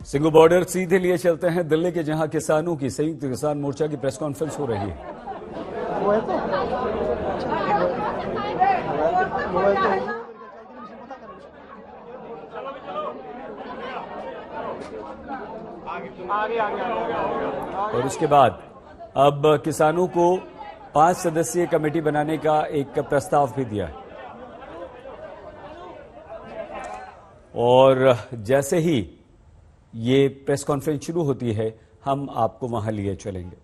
Singhu border सीधे लिए चलते हैं दिल्ली के, जहां किसानों की संयुक्त किसान मोर्चा की प्रेस कॉन्फ्रेंस हो रही है। और उसके बाद अब किसानों को 5 सदस्यीय कमेटी बनाने का एक प्रस्ताव भी दिया है। और जैसे ही ये प्रेस कॉन्फ्रेंस शुरू होती है, हम आपको वहां लिए चलेंगे।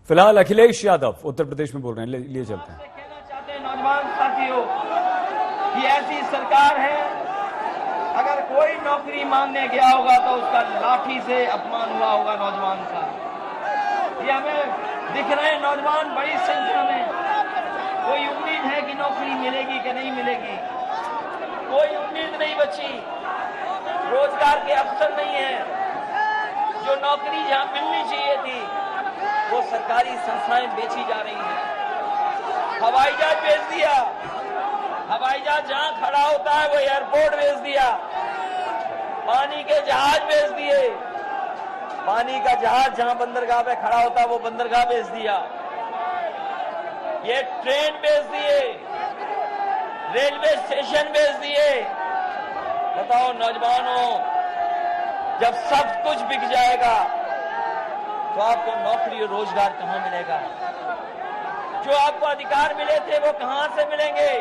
फिलहाल अखिलेश यादव उत्तर प्रदेश में बोल रहे हैं, लिए चलते हैं। कहना चाहते हैं नौजवान साथियों कि ऐसी सरकार है, अगर कोई नौकरी मांगने गया होगा तो उसका लाठी से अपमान हुआ होगा नौजवान का। ये हमें दिख रहे हैं नौजवान बड़ी संख्या में। कोई उम्मीद है कि नौकरी मिलेगी कि नहीं मिलेगी, कोई उम्मीद नहीं बची। रोजगार के अवसर नहीं है। जो नौकरी जहां मिलनी चाहिए थी वो सरकारी संस्थाएं बेची जा रही हैं। हवाई जहाज बेच दिया, हवाई जहाज जहां खड़ा होता है वो एयरपोर्ट बेच दिया। पानी के जहाज बेच दिए, पानी का जहाज जहां बंदरगाह पे खड़ा होता है वो बंदरगाह बेच दिया। ये ट्रेन बेच दिए, रेलवे स्टेशन बेच दिए। बताओ नौजवानों, जब सब कुछ बिक जाएगा तो आपको नौकरी और रोजगार कहां मिलेगा? जो आपको अधिकार मिले थे वो कहां से मिलेंगे?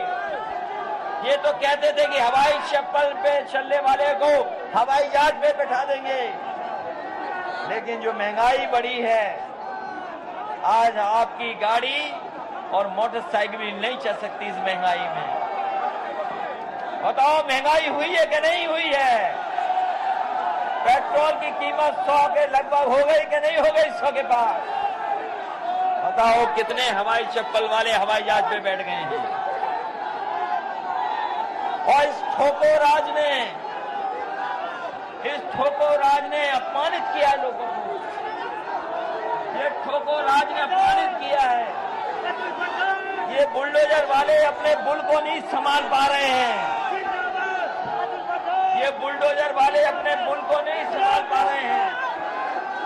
ये तो कहते थे कि हवाई चप्पल पे चलने वाले को हवाई जहाज पे बैठा देंगे, लेकिन जो महंगाई बढ़ी है, आज आपकी गाड़ी और मोटरसाइकिल भी नहीं चल सकती इस महंगाई में। बताओ महंगाई हुई है कि नहीं हुई है? पेट्रोल की कीमत 100 के लगभग हो गई कि नहीं हो गई 100 के पार? बताओ कितने हवाई चप्पल वाले हवाई जहाज पे बैठ गए हैं। और इस ठोको राज ने अपमानित किया है लोगों को। ये ठोको राज ने अपमानित किया है। ये बुलडोजर वाले अपने बुल को नहीं संभाल पा रहे हैं। ये बुलडोजर वाले अपने बुल को नहीं संभाल पा रहे हैं।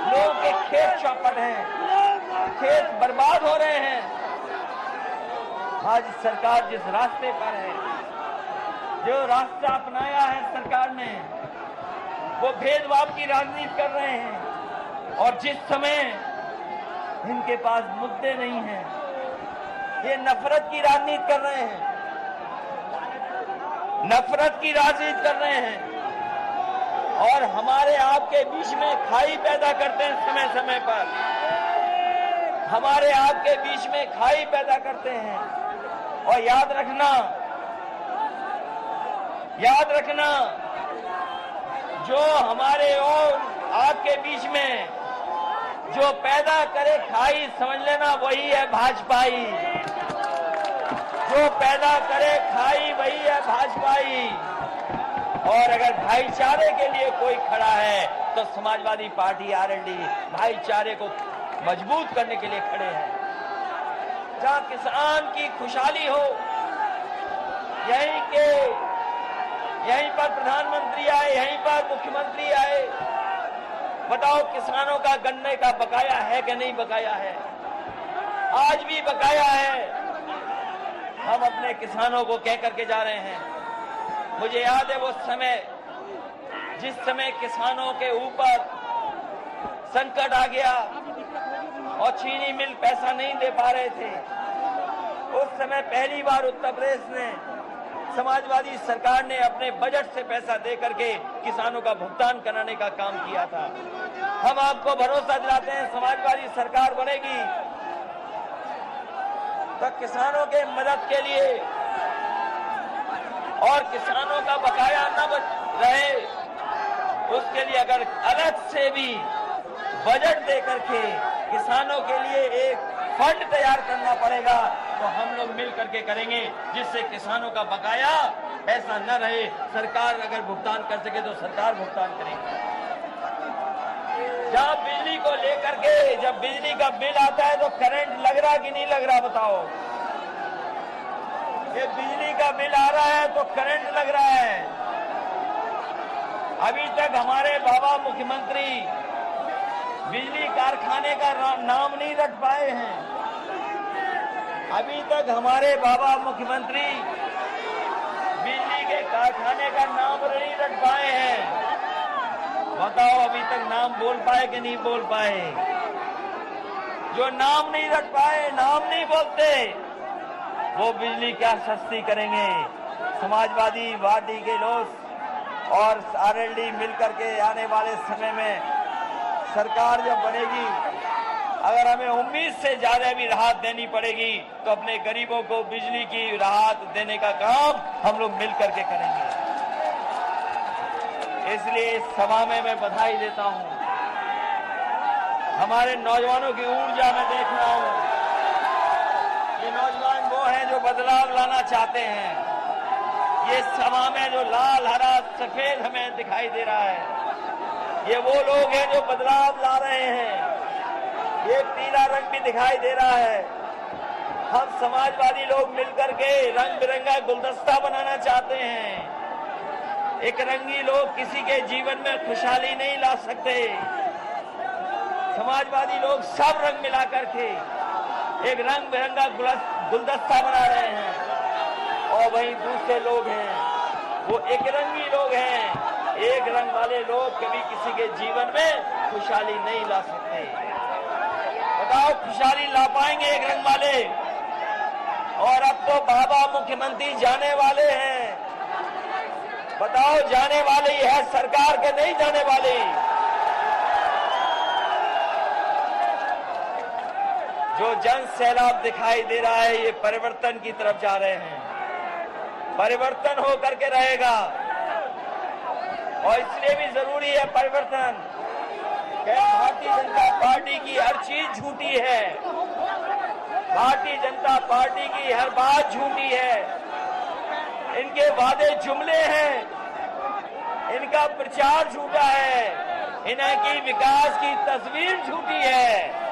लोगों के खेत चौपट हैं, खेत बर्बाद हो रहे हैं। आज सरकार जिस रास्ते पर है, जो रास्ता अपनाया है सरकार ने, वो भेदभाव की राजनीति कर रहे हैं। और जिस समय इनके पास मुद्दे नहीं हैं, ये नफरत की राजनीति कर रहे हैं, नफरत की राजनीति कर रहे हैं। और हमारे आपके बीच में खाई पैदा करते हैं समय समय पर, हमारे आपके बीच में खाई पैदा करते हैं। और याद रखना, जो हमारे और आपके बीच में जो पैदा करे खाई, समझ लेना वही है भाजपाई। जो पैदा करे खाई वही है भाजपाई। और अगर भाईचारे के लिए कोई खड़ा है तो समाजवादी पार्टी आरएलडी भाईचारे को मजबूत करने के लिए खड़े हैं। जहां किसान की खुशहाली हो, यहीं पर प्रधानमंत्री आए, यहीं पर मुख्यमंत्री आए। बताओ किसानों का गन्ने का बकाया है कि नहीं बकाया है? आज भी बकाया है। हम अपने किसानों को कह करके जा रहे हैं। मुझे याद है वो समय, जिस समय किसानों के ऊपर संकट आ गया और चीनी मिल पैसा नहीं दे पा रहे थे। उस समय पहली बार उत्तर प्रदेश ने, समाजवादी सरकार ने अपने बजट से पैसा दे करके किसानों का भुगतान कराने का काम किया था। हम आपको भरोसा दिलाते हैं, समाजवादी सरकार बनेगी तो किसानों के मदद के लिए और किसानों का बकाया न रहे, उसके लिए अगर अलग से भी बजट दे करके किसानों के लिए एक फंड तैयार करना पड़ेगा तो हम लोग मिल करके करेंगे, जिससे किसानों का बकाया ऐसा न रहे। सरकार अगर भुगतान कर सके तो सरकार भुगतान करेगी। जहां बिजली को लेकर के, जब बिजली का बिल आता है तो करंट लग रहा कि नहीं लग रहा? बताओ। ये बिजली का बिल आ रहा है तो करंट लग रहा है। अभी तक हमारे बाबा मुख्यमंत्री बिजली कारखाने का नाम नहीं रख पाए हैं। अभी तक हमारे बाबा मुख्यमंत्री बिजली के कारखाने का नाम नहीं रख पाए हैं। बताओ अभी तक नाम बोल पाए कि नहीं बोल पाए? जो नाम नहीं रख पाए, नाम नहीं बोलते, वो बिजली क्या सस्ती करेंगे? समाजवादी पार्टी के लोग और आरएलडी मिलकर के आने वाले समय में सरकार जब बनेगी, अगर हमें उम्मीद से ज्यादा भी राहत देनी पड़ेगी तो अपने गरीबों को बिजली की राहत देने का काम हम लोग मिलकर के करेंगे। इसलिए इस सभा में मैं बधाई देता हूं। हमारे नौजवानों की ऊर्जा में देख रहा हूं। ये नौजवान वो हैं जो बदलाव लाना चाहते हैं। ये सभा में जो लाल, हरा, सफेद हमें दिखाई दे रहा है, ये वो लोग हैं जो बदलाव ला रहे हैं। ये पीला रंग भी दिखाई दे रहा है। हम समाजवादी लोग मिलकर के रंग बिरंगा गुलदस्ता बनाना चाहते हैं। एक रंगी लोग किसी के जीवन में खुशहाली नहीं ला सकते। समाजवादी लोग सब रंग मिला करके एक रंग बिरंगा गुलदस्ता बना रहे हैं, और वहीं दूसरे लोग हैं वो एक रंगी लोग हैं। एक रंग वाले लोग कभी किसी के जीवन में खुशहाली नहीं ला सकते। बताओ खुशहाली ला पाएंगे एक रंग वाले? और अब तो बाबा मुख्यमंत्री जाने वाले हैं। बताओ जाने वाले ही है सरकार के, नहीं जाने वाले? जो जन सैलाब दिखाई दे रहा है, ये परिवर्तन की तरफ जा रहे हैं। परिवर्तन हो करके रहेगा, और इसलिए भी जरूरी है परिवर्तन। भारतीय जनता पार्टी की हर चीज झूठी है। भारतीय जनता पार्टी की हर बात झूठी है। इनके वादे जुमले हैं, इनका प्रचार झूठा है, इनकी विकास की तस्वीर झूठी है।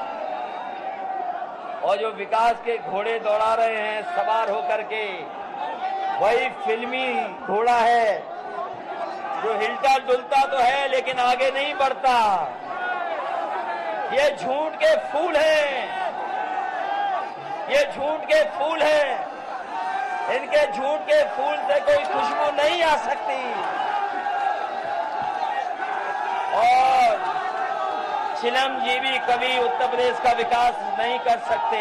और जो विकास के घोड़े दौड़ा रहे हैं सवार होकर के, वही फिल्मी घोड़ा है जो हिलता डुलता तो है लेकिन आगे नहीं बढ़ता। ये झूठ के फूल हैं, ये झूठ के फूल हैं। इनके झूठ के फूल से कोई खुशबू नहीं आ सकती। और चिलमजीवी कभी उत्तर प्रदेश का विकास नहीं कर सकते।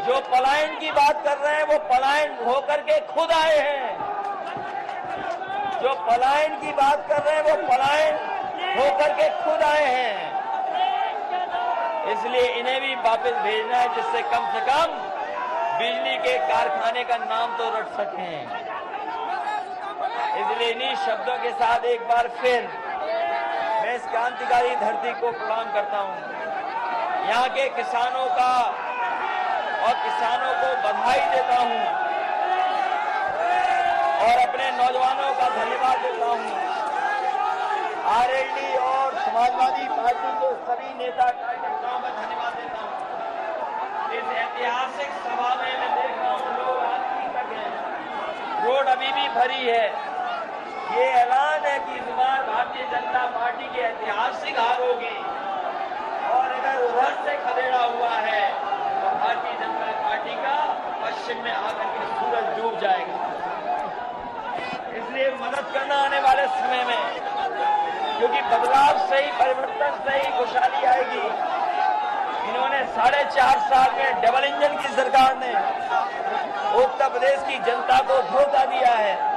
जो पलायन की बात कर रहे हैं वो पलायन होकर के खुद आए हैं। जो पलायन की बात कर रहे हैं वो पलायन होकर के खुद आए हैं। इसलिए इन्हें भी वापस भेजना है, जिससे कम से कम बिजली के कारखाने का नाम तो रट सकें। इसलिए इन्हीं शब्दों के साथ एक बार फिर मैं इस क्रांतिकारी धरती को प्रणाम करता हूं। यहाँ के किसानों का और किसानों को बधाई देता हूं, और अपने नौजवानों का धन्यवाद देता हूं। आरएलडी और समाजवादी पार्टी के सभी नेता कार्यकर्ताओं का धन्यवाद देता हूं। इस ऐतिहासिक सभा में मैं देख रहा हूं लोग आखिरी तक हैं, रोड अभी भी भरी है। ये ऐलान है कि इस बार भारतीय जनता पार्टी की ऐतिहासिक हार होगी, और अगर उधर से खदेड़ा हुआ है तो भारतीय जनता पार्टी का पश्चिम में आकर के सूरज डूब जाएगा। इसलिए मदद करना आने वाले समय में, क्योंकि बदलाव से ही, परिवर्तन से ही खुशहाली आएगी। इन्होंने 4.5 साल में डबल इंजन की सरकार ने उत्तर प्रदेश की जनता को धोखा दिया है।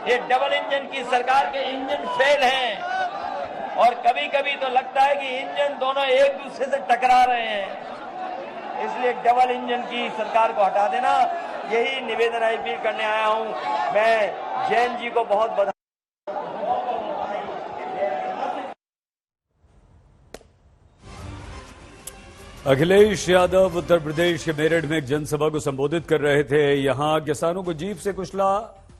ये डबल इंजन की सरकार के इंजन फेल हैं, और कभी कभी तो लगता है कि इंजन दोनों एक दूसरे से टकरा रहे हैं। इसलिए डबल इंजन की सरकार को हटा देना, यही निवेदन अपील करने आया हूं। मैं जैन जी को बहुत बधाई। अखिलेश यादव उत्तर प्रदेश के मेरठ में एक जनसभा को संबोधित कर रहे थे। यहां किसानों को जीप से कुचला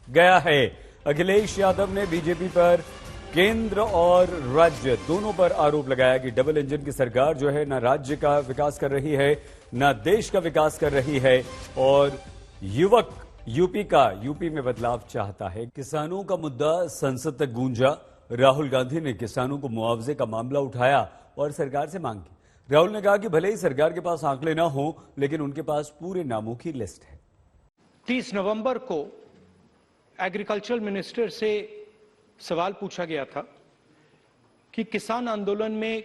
गया है। अखिलेश यादव ने बीजेपी पर, केंद्र और राज्य दोनों पर आरोप लगाया कि डबल इंजन की सरकार जो है न राज्य का विकास कर रही है, न देश का विकास कर रही है, और युवक यूपी में बदलाव चाहता है। किसानों का मुद्दा संसद तक गूंजा। राहुल गांधी ने किसानों को मुआवजे का मामला उठाया और सरकार से मांग की। राहुल ने कहा कि भले ही सरकार के पास आंकड़े ना हो, लेकिन उनके पास पूरे नामों की लिस्ट है। 30 नवंबर को एग्रीकल्चर मिनिस्टर से सवाल पूछा गया था कि किसान आंदोलन में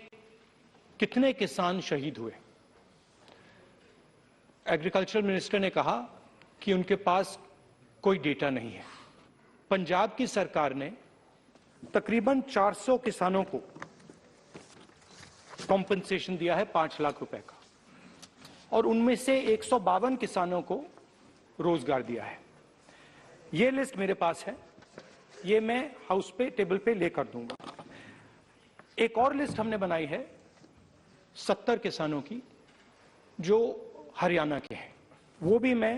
कितने किसान शहीद हुए। एग्रीकल्चर मिनिस्टर ने कहा कि उनके पास कोई डेटा नहीं है। पंजाब की सरकार ने तकरीबन 400 किसानों को कॉम्पेंसेशन दिया है 5 लाख रुपए का, और उनमें से 152 किसानों को रोजगार दिया है। ये लिस्ट मेरे पास है, ये मैं हाउस पे टेबल पे लेकर दूंगा। एक और लिस्ट हमने बनाई है 70 किसानों की जो हरियाणा के हैं, वो भी मैं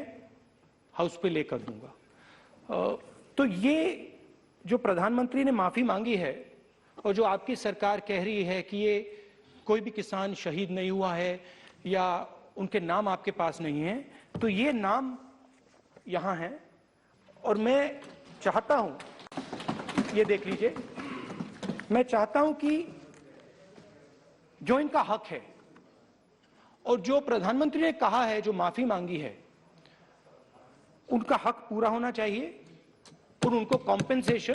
हाउस पे लेकर दूंगा। तो ये जो प्रधानमंत्री ने माफी मांगी है और जो आपकी सरकार कह रही है कि ये कोई भी किसान शहीद नहीं हुआ है या उनके नाम आपके पास नहीं है, तो ये नाम यहां है। और मैं चाहता हूं, ये देख लीजिए, मैं चाहता हूं कि जो इनका हक है और जो प्रधानमंत्री ने कहा है, जो माफी मांगी है, उनका हक पूरा होना चाहिए और उनको कॉम्पेंसेशन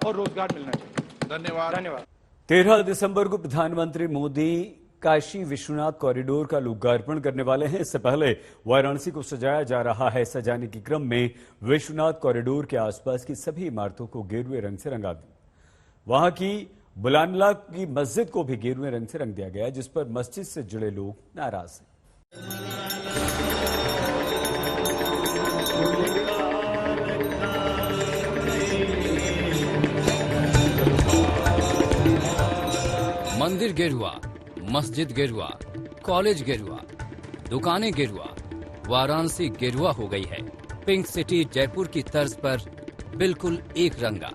और रोजगार मिलना चाहिए। धन्यवाद। 13 दिसंबर को प्रधानमंत्री मोदी काशी विश्वनाथ कॉरिडोर का लोकार्पण करने वाले हैं। इससे पहले वाराणसी को सजाया जा रहा है। सजाने के क्रम में विश्वनाथ कॉरिडोर के आसपास की सभी इमारतों को गेरुए रंग से रंगा दिया। वहां की बुलानला की मस्जिद को भी गेरुए रंग से रंग दिया गया, जिस पर मस्जिद से जुड़े लोग नाराज हैं। मंदिर गेरुआ, मस्जिद गेरुआ, कॉलेज गेरुआ, दुकानें गेरुआ, वाराणसी गेरुआ हो गई है। पिंक सिटी जयपुर की तर्ज पर बिल्कुल एक रंगा।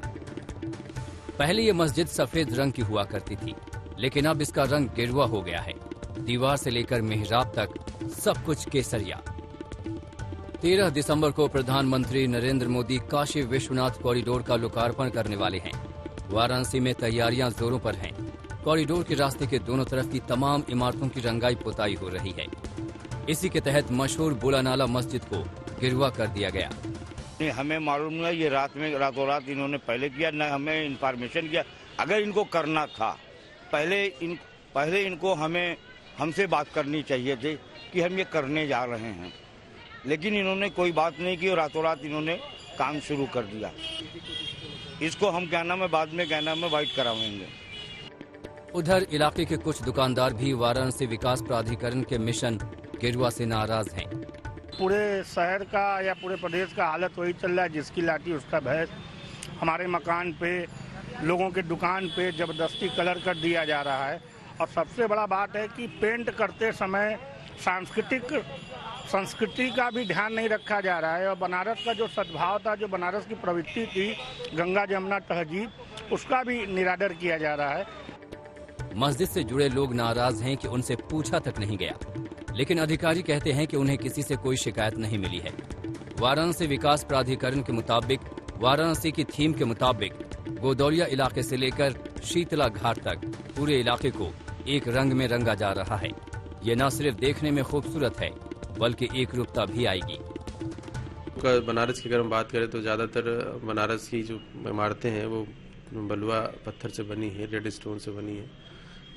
पहले ये मस्जिद सफेद रंग की हुआ करती थी, लेकिन अब इसका रंग गेरुआ हो गया है। दीवार से लेकर मेहराब तक सब कुछ केसरिया। 13 दिसंबर को प्रधानमंत्री नरेंद्र मोदी काशी विश्वनाथ कॉरिडोर का लोकार्पण करने वाले हैं। वाराणसी में तैयारियां जोरों पर हैं। कॉरिडोर के रास्ते के दोनों तरफ की तमाम इमारतों की रंगाई पुताई हो रही है। इसी के तहत मशहूर बुलानाला मस्जिद को गिरवा कर दिया गया। हमें मालूम नहीं है, ये रातों रात इन्होंने पहले किया, न हमें इन्फॉर्मेशन किया। अगर इनको करना था पहले इनको हमसे बात करनी चाहिए थी कि हम ये करने जा रहे हैं, लेकिन इन्होंने कोई बात नहीं की और रातों रात इन्होंने काम शुरू कर दिया। इसको हम बाद में वाइट कराएंगे। उधर इलाके के कुछ दुकानदार भी वाराणसी विकास प्राधिकरण के मिशन गेरुआ से नाराज हैं। पूरे शहर का या पूरे प्रदेश का हालत वही चल रहा है, जिसकी लाठी उसका भैंस। हमारे मकान पे, लोगों के दुकान पे जबरदस्ती कलर कर दिया जा रहा है। और सबसे बड़ा बात है कि पेंट करते समय संस्कृति का भी ध्यान नहीं रखा जा रहा है। और बनारस का जो सद्भाव था, जो बनारस की प्रवृत्ति थी, गंगा जमुना तहजीब, उसका भी निरादर किया जा रहा है। मस्जिद से जुड़े लोग नाराज हैं कि उनसे पूछा तक नहीं गया, लेकिन अधिकारी कहते हैं कि उन्हें किसी से कोई शिकायत नहीं मिली है। वाराणसी विकास प्राधिकरण के मुताबिक, वाराणसी की थीम के मुताबिक गोदौलिया इलाके से लेकर शीतला घाट तक पूरे इलाके को एक रंग में रंगा जा रहा है। ये न सिर्फ देखने में खूबसूरत है, बल्कि एक रूपता भी आएगी। बनारस की अगर हम बात करें तो ज़्यादातर बनारस की जो इमारतें हैं वो बलुआ पत्थर से बनी है, रेड स्टोन से बनी है,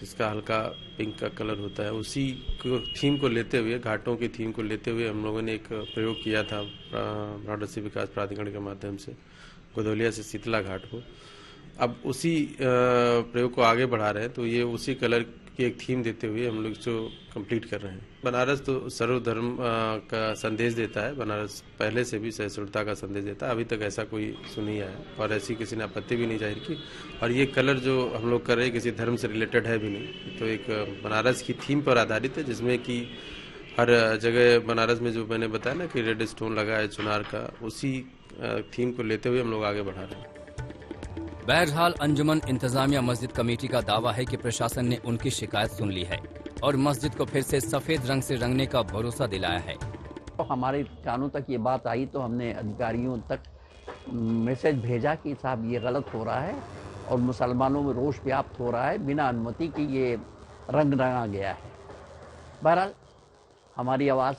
जिसका हल्का पिंक का कलर होता है। उसी को थीम को लेते हुए, घाटों की थीम को लेते हुए हम लोगों ने एक प्रयोग किया था वाराणसी विकास प्राधिकरण के माध्यम से गोदौलिया से शीतला घाट को। अब उसी प्रयोग को आगे बढ़ा रहे हैं, तो ये उसी कलर की एक थीम देते हुए हम लोग इसको कंप्लीट कर रहे हैं। बनारस तो सर्वधर्म का संदेश देता है। बनारस पहले से भी सहिष्णुता का संदेश देता है। अभी तक ऐसा कोई इशू नहीं आया और ऐसी किसी ने आपत्ति भी नहीं जाहिर की। और ये कलर जो हम लोग कर रहे हैं किसी धर्म से रिलेटेड है भी नहीं, तो एक बनारस की थीम पर आधारित है, जिसमें कि हर जगह बनारस में जो मैंने बताया ना कि रेड स्टोन लगा है चुनार का, उसी थीम को लेते हुए हम लोग आगे बढ़ा रहे हैं। बहरहाल अंजुमन इंतजामिया मस्जिद कमेटी का दावा है कि प्रशासन ने उनकी शिकायत सुन ली है और मस्जिद को फिर से सफेद रंग से रंगने का भरोसा दिलाया है। तो हमारे कानों तक ये बात आई तो हमने अधिकारियों तक मैसेज भेजा कि साहब ये गलत हो रहा है और मुसलमानों में रोष व्याप्त हो रहा है, बिना अनुमति की ये रंग रंगा गया है। बहरहाल हमारी आवाज़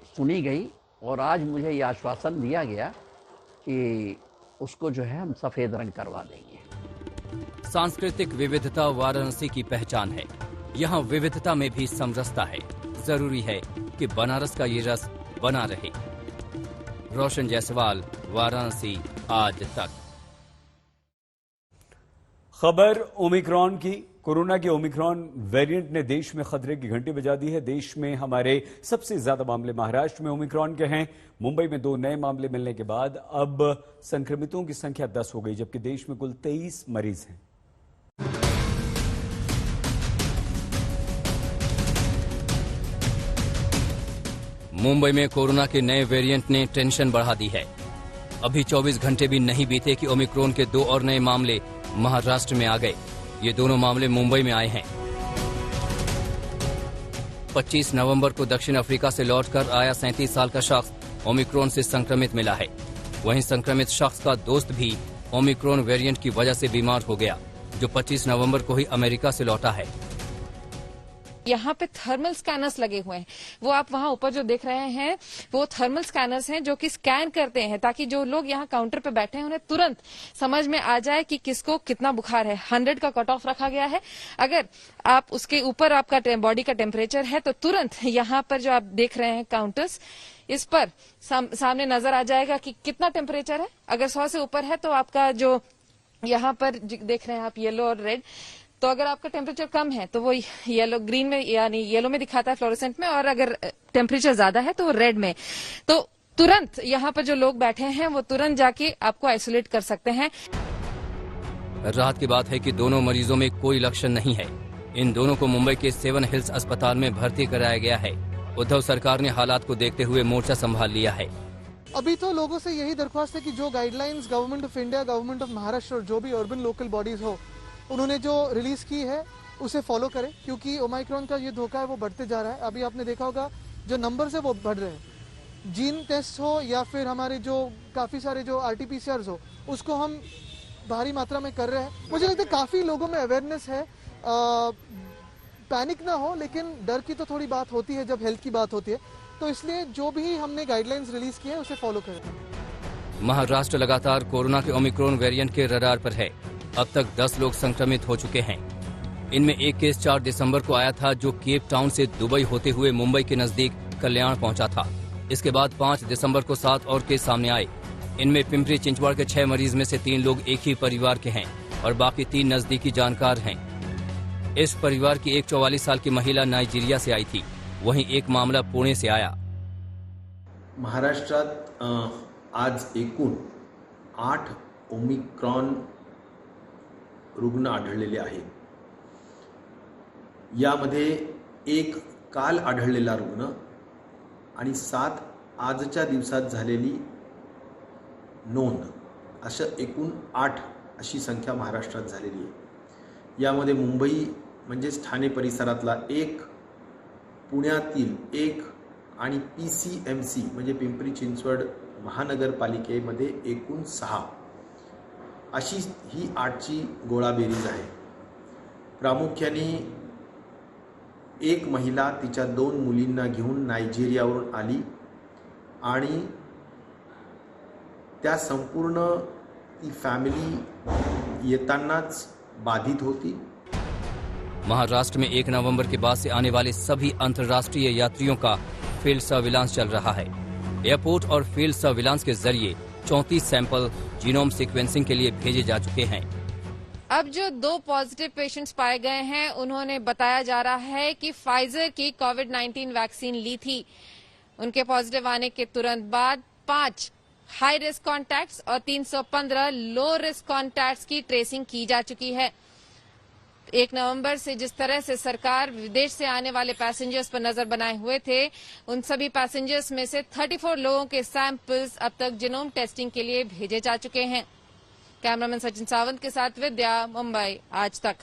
सुनी गई और आज मुझे ये आश्वासन दिया गया कि उसको जो है हम सफ़ेद रंग करवा देंगे। सांस्कृतिक विविधता वाराणसी की पहचान है। यहाँ विविधता में भी समरसता है। जरूरी है कि बनारस का ये रस बना रहे। रोशन जायसवाल, वाराणसी आज तक। खबर ओमिक्रॉन की। कोरोना के ओमिक्रॉन वेरिएंट ने देश में खतरे की घंटी बजा दी है। देश में हमारे सबसे ज्यादा मामले महाराष्ट्र में ओमिक्रॉन के हैं। मुंबई में 2 नए मामले मिलने के बाद अब संक्रमितों की संख्या 10 हो गई, जबकि देश में कुल 23 मरीज हैं। मुंबई में कोरोना के नए वेरिएंट ने टेंशन बढ़ा दी है। अभी 24 घंटे भी नहीं बीते कि ओमिक्रॉन के 2 और नए मामले महाराष्ट्र में आ गए। ये दोनों मामले मुंबई में आए हैं। 25 नवंबर को दक्षिण अफ्रीका से लौटकर आया 37 साल का शख्स ओमिक्रॉन से संक्रमित मिला है। वहीं संक्रमित शख्स का दोस्त भी ओमिक्रॉन वेरिएंट की वजह से बीमार हो गया, जो 25 नवंबर को ही अमेरिका से लौटा है। यहाँ पे थर्मल स्कैनर्स लगे हुए हैं। वो आप वहाँ ऊपर जो देख रहे हैं वो थर्मल स्कैनर्स हैं जो कि स्कैन करते हैं ताकि जो लोग यहाँ काउंटर पे बैठे हैं उन्हें तुरंत समझ में आ जाए कि किसको कितना बुखार है। 100 का कट ऑफ रखा गया है। अगर आप उसके ऊपर आपका बॉडी का टेम्परेचर है तो तुरंत यहाँ पर जो आप देख रहे हैं काउंटर्स, इस पर सामने नजर आ जाएगा कि कितना टेम्परेचर है। अगर 100 से ऊपर है तो आपका जो यहाँ पर देख रहे हैं आप येलो और रेड, तो अगर आपका टेम्परेचर कम है तो वो येलो ग्रीन में यानी येलो में दिखाता है फ्लोरोसेंट में, और अगर टेम्परेचर ज्यादा है तो वो रेड में। तो तुरंत यहाँ पर जो लोग बैठे हैं वो तुरंत जाके आपको आइसोलेट कर सकते हैं। राहत की बात है कि दोनों मरीजों में कोई लक्षण नहीं है। इन दोनों को मुंबई के 7 हिल्स अस्पताल में भर्ती कराया गया है। उद्धव सरकार ने हालात को देखते हुए मोर्चा संभाल लिया है। अभी तो लोगों से यही दरख्वास्त है कि जो guidelines government of India, government of Maharashtra और जो भी अर्बन लोकल बॉडीज हो उन्होंने जो रिलीज की है उसे फॉलो करें, क्योंकि ओमाइक्रॉन का ये धोखा है वो बढ़ते जा रहा है। अभी आपने देखा होगा जो नंबर्स है वो बढ़ रहे हैं। जीन टेस्ट हो या फिर हमारे जो काफ़ी सारे जो RT-PCRs हो उसको हम भारी मात्रा में कर रहे हैं। मुझे लगता है काफ़ी लोगों में अवेयरनेस है। पैनिक ना हो, लेकिन डर की तो थोड़ी बात होती है जब हेल्थ की बात होती है, तो इसलिए जो भी हमने गाइडलाइंस रिलीज की है उसे फॉलो करें। महाराष्ट्र लगातार कोरोना के ओमिक्रॉन वेरिएंट के रडार पर है। अब तक 10 लोग संक्रमित हो चुके हैं। इनमें एक केस 4 दिसंबर को आया था, जो केप टाउन से दुबई होते हुए मुंबई के नजदीक कल्याण पहुंचा था। इसके बाद 5 दिसंबर को 7 और केस सामने आए। इनमें पिंपरी चिंचवड़ के 6 मरीज में से 3 लोग एक ही परिवार के हैं और बाकी 3 नजदीकी जानकार हैं। इस परिवार की एक 44 साल की महिला नाइजीरिया से आई थी। वहीं एक मामला पुणे से आया। महाराष्ट्रात आज एकूण 8 ओमिक्रॉन रुग्ण आढळलेले आहेत। यामध्ये एक काल आढळलेला रुग्ण आणि 7 आजच्या दिवसात झालेली नोंद, असं एकूण 8 अशी संख्या महाराष्ट्रात झालेली आहे। यामध्ये मुंबई म्हणजेच ठाणे परिसरातला 1, पुण्यातील 1 आणि PCMC म्हणजे पिंपरी चिंचवड महानगरपालिकेमध्ये एकूण 6 अशी ही 8ची गोळाबेरीज आहे। प्रामुख्याने एक महिला तिच्या 2 मुलींना घेऊन नायजेरियावरून आली आणि त्या संपूर्ण ती फॅमिली येतानाच बाधित होती। महाराष्ट्र में 1 नवंबर के बाद से आने वाले सभी अंतर्राष्ट्रीय यात्रियों का फील्ड सर्विलांस चल रहा है। एयरपोर्ट और फील्ड सर्विलांस के जरिए 34 सैंपल जीनोम सीक्वेंसिंग के लिए भेजे जा चुके हैं। अब जो 2 पॉजिटिव पेशेंट्स पाए गए हैं उन्होंने बताया जा रहा है कि फाइजर की कोविड-19 वैक्सीन ली थी। उनके पॉजिटिव आने के तुरंत बाद 5 हाई रिस्क कॉन्टैक्ट्स और 315 लो रिस्क कॉन्टैक्ट्स की ट्रेसिंग की जा चुकी है। 1 नवंबर से जिस तरह से सरकार विदेश से आने वाले पैसेंजर्स पर नजर बनाए हुए थे, उन सभी पैसेंजर्स में से 34 लोगों के सैंपल्स अब तक जीनोम टेस्टिंग के लिए भेजे जा चुके हैं। कैमरामैन सचिन सावंत के साथ विद्या, मुंबई आज तक।